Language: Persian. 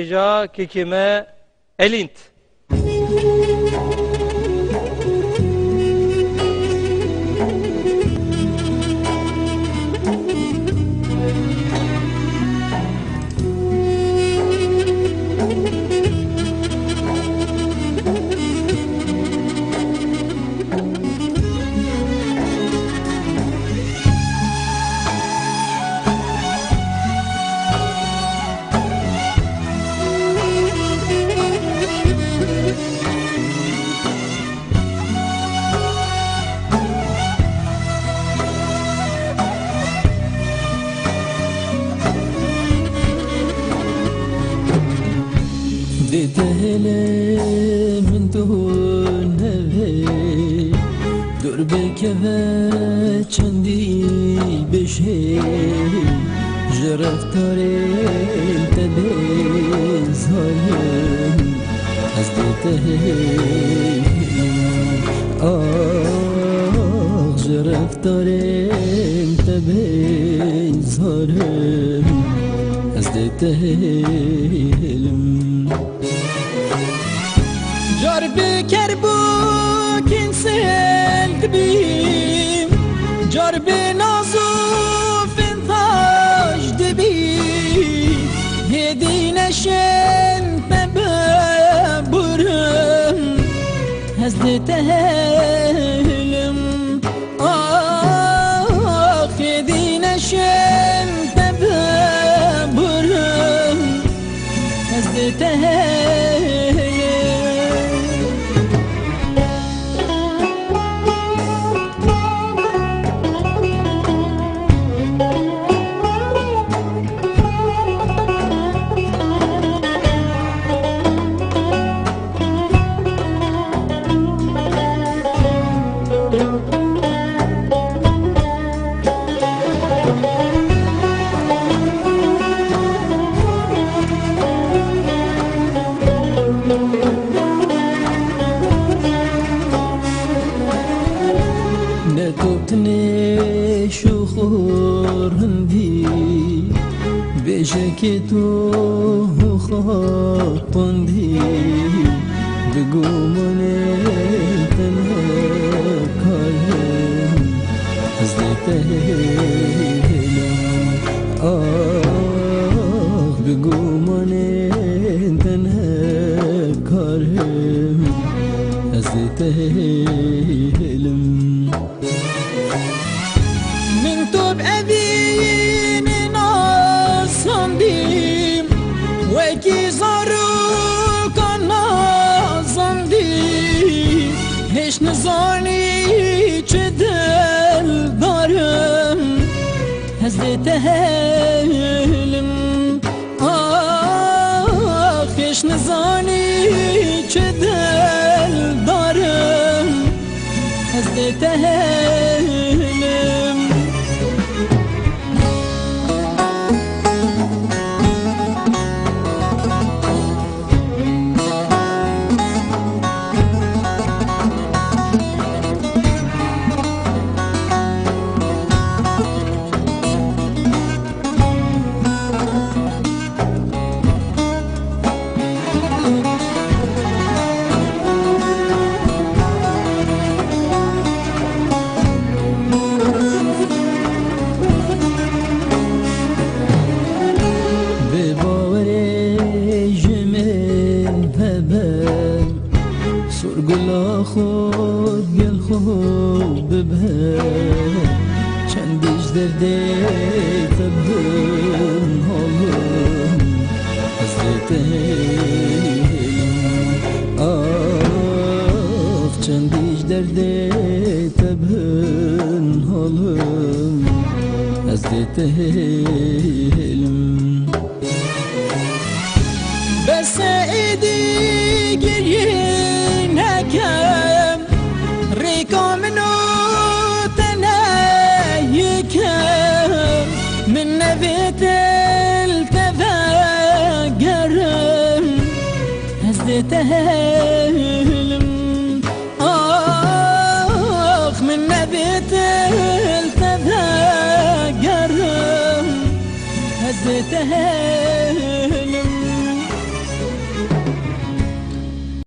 beja kekime elint. دتهله من دون هوی دور بکوه چندی بشه جرفتارین تبین زایم از دتهلم آه جرفتارین تبین زایم از دتهلم جربي كربوك انسلت بيم جربي نظوف انطاج دبي هدي نشن ببرم هزدت هلم هدي نشن ببرم هزدت نتوبتني شخور هندي بجاكيتو خاطندي بقومني تنهكالهم هزدتهلم بقومني تنهكالهم هزدتهلم من طب أبين ناصنديم وكي زاروك نازنديم هش نزاني چدل دارم هزدت هلم هش نزاني چدل دارم هزدت هلم سرگلا خود گل خوب ببر چندیش درده تبهن حالم هزدتهلم چندیش درده تبهن حالم هزدتهلم بس ايدي گریه نکم ریکا منو تنهیکم من نویت التفاقرم هزدت هلم من نویت التفاقرم هزدت هلم